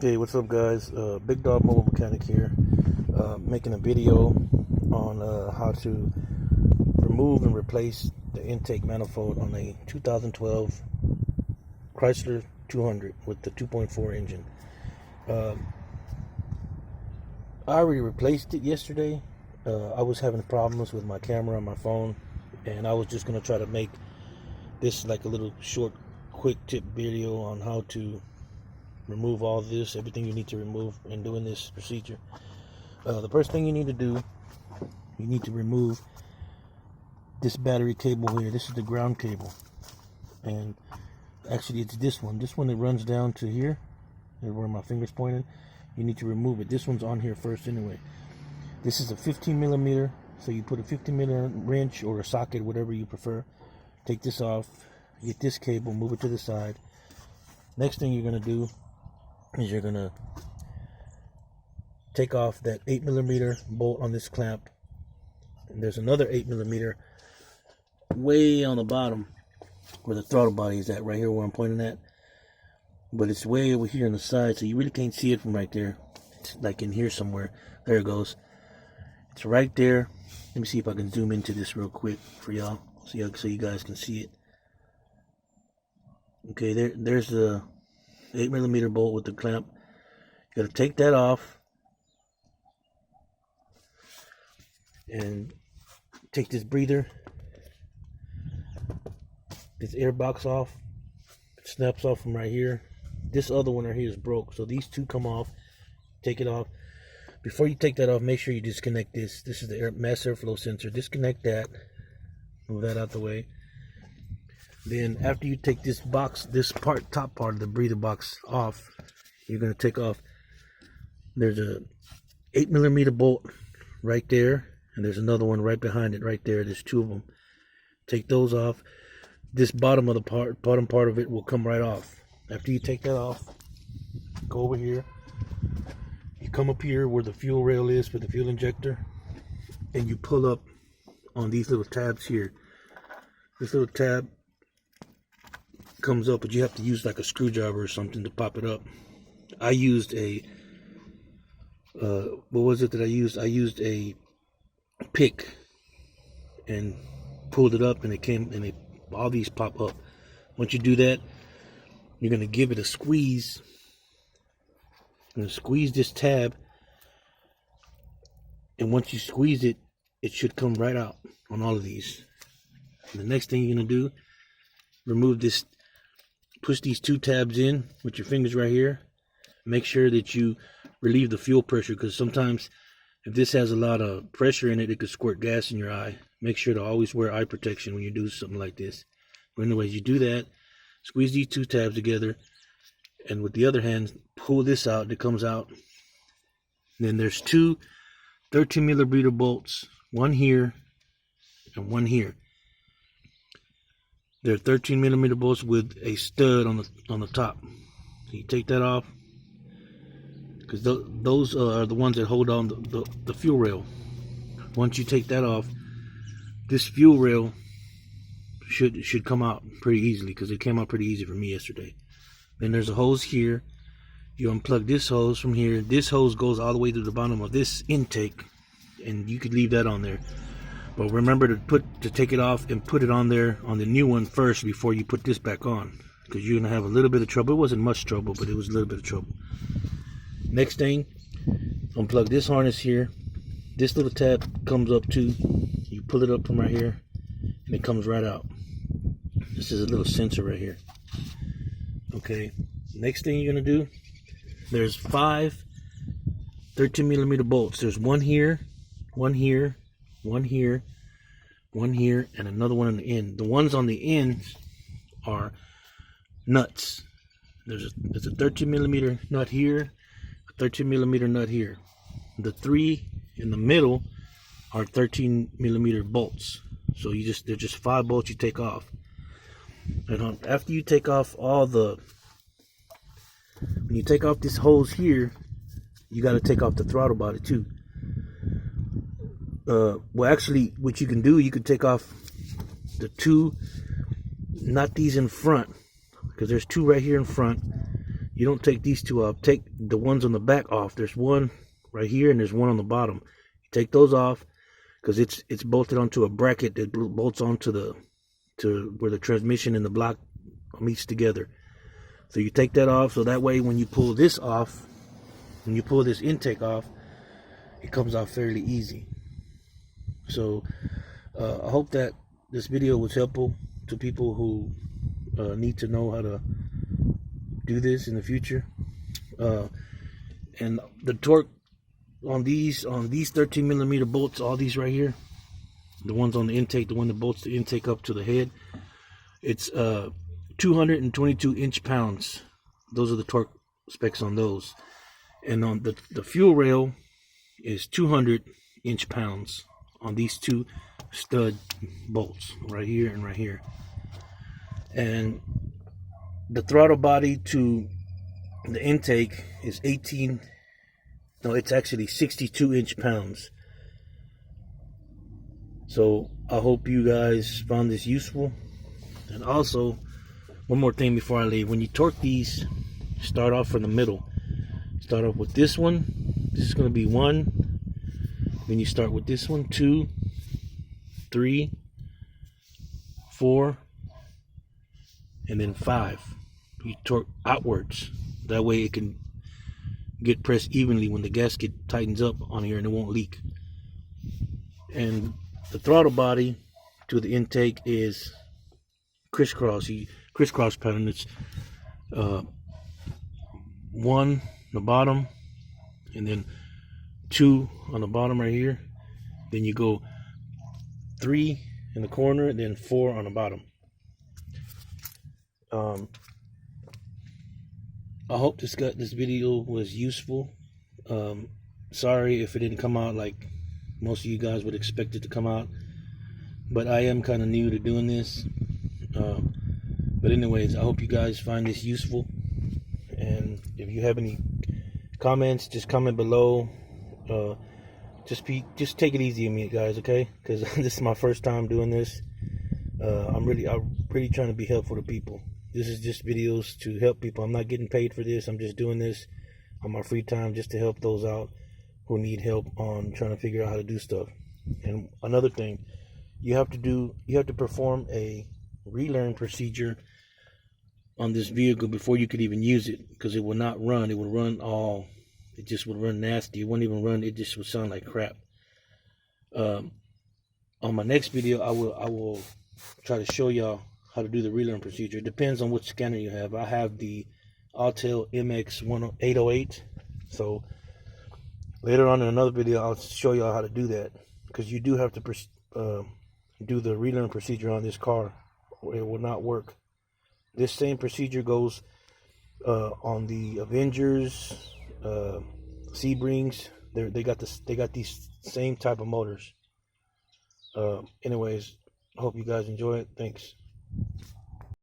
Okay, what's up guys? Big Dog Mobile Mechanic here, making a video on how to remove and replace the intake manifold on a 2012 Chrysler 200 with the 2.4 engine. I already replaced it yesterday. I was having problems with my camera on my phone, and I was just going to try to make this like a little short quick tip video on how to remove all this, everything you need to remove in doing this procedure. The first thing you need to do, you need to remove this battery cable here. This is the ground cable, and actually it's this one that runs down to here where my finger's pointing. You need to remove it. This one's on here first anyway. This is a 15 millimeter, so you put a 15 millimeter wrench or a socket, whatever you prefer. Take this off, get this cable, move it to the side. Next thing you're going to do is you're going to take off that 8 millimeter bolt on this clamp, and there's another 8 millimeter way on the bottom where the throttle body is at, right here where I'm pointing at, but it's way over here on the side, so you really can't see it from right there. It's like in here somewhere. There it goes. It's right there. Let me see if I can zoom into this real quick for y'all, so you guys can see it. Okay, there's the 8 millimeter bolt with the clamp. You gotta take that off and take this breather, this air box off. It snaps off from right here. This other one right here is broke, so these two come off. Take it off. Before you take that off, make sure you disconnect this. This is the mass airflow sensor. Disconnect that. Move that out the way. Then after you take this box, top part of the breather box off, you're going to take off, there's a 8 millimeter bolt right there, and there's another one right behind it right there. There's two of them. Take those off. This bottom part of it will come right off. After you take that off, go over here. You come up here where the fuel rail is for the fuel injector, and you pull up on these little tabs here. This little tab comes up, but you have to use like a screwdriver or something to pop it up. I used a what was it that I used? I used a pick and pulled it up, and it came, and all these pop up. Once you do that, you're going to give it a squeeze. I'm going to squeeze this tab, and once you squeeze it, it should come right out on all of these. And the next thing you're going to do, remove this. Push these two tabs in with your fingers right here. Make sure that you relieve the fuel pressure, because sometimes if this has a lot of pressure in it, it could squirt gas in your eye. Make sure to always wear eye protection when you do something like this. But anyways, you do that. Squeeze these two tabs together, and with the other hand, pull this out. It comes out. And then there's two 13 millimeter bolts, one here and one here. They're 13 millimeter bolts with a stud on the top. So you take that off, because those are the ones that hold on the fuel rail. Once you take that off, this fuel rail should come out pretty easily, because it came out pretty easy for me yesterday. Then there's a hose here. You unplug this hose from here. This hose goes all the way to the bottom of this intake, and you could leave that on there. But remember to take it off and put it on there on the new one first before you put this back on, because you're gonna have a little bit of trouble. It wasn't much trouble, but it was a little bit of trouble. Next thing, unplug this harness here. This little tab comes up too. You pull it up from right here, and it comes right out. This is a little sensor right here. Okay. Next thing you're gonna do, there's 5 13 millimeter bolts. There's one here, one here, one here, one here, and another one on the end. The ones on the ends are nuts. There's a 13 millimeter nut here, a 13 millimeter nut here. The 3 in the middle are 13 millimeter bolts. So they're just 5 bolts you take off. And after you take off when you take off this hose here, you got to take off the throttle body too. Well, actually, what you can do, you could take off the two, not these in front, because there's two right here in front. you don't take these two off. Take the ones on the back off. There's one right here and there's one on the bottom. You take those off because it's bolted onto a bracket that bolts onto where the transmission and the block meets together. So you take that off, so that way when you pull this off, when you pull this intake off, it comes off fairly easy. So I hope that this video was helpful to people who need to know how to do this in the future. And the torque on these 13mm bolts, all these right here, the ones on the intake, the one that bolts the intake up to the head, it's 222 inch-pounds. Those are the torque specs on those. And on the fuel rail is 200 inch-pounds on these two stud bolts right here and right here. And the throttle body to the intake is it's actually 62 inch-pounds. So I hope you guys found this useful. And also, one more thing before I leave. When you torque these, start off from the middle. Start off with this one. This is going to be 1. Then you start with this one, 2, 3, 4, and then 5. You torque outwards. That way it can get pressed evenly when the gasket tightens up on here and it won't leak. And the throttle body to the intake is crisscross pattern. It's 1 on the bottom and then 2 on the bottom right here. Then you go 3 in the corner and then 4 on the bottom. I hope this video was useful. Sorry if it didn't come out like most of you guys would expect it to come out, but I am kind of new to doing this. But anyways, I hope you guys find this useful, and if you have any comments, just comment below. Just take it easy on me, guys, okay? Because this is my first time doing this. I'm really trying to be helpful to people. This is just videos to help people. I'm not getting paid for this. I'm just doing this on my free time just to help those out who need help on trying to figure out how to do stuff. And another thing, you have to perform a relearn procedure on this vehicle before you could even use it, because it will not run. It just would run nasty. It wouldn't even run. It just would sound like crap. On my next video, I will try to show y'all how to do the relearn procedure. It depends on which scanner you have. I have the Autel MX808. So later on in another video, I'll show y'all how to do that, because you do have to do the relearn procedure on this car, or it will not work. This same procedure goes on the Avengers, Sebrings. They got these same type of motors. Anyways, hope you guys enjoy it. Thanks.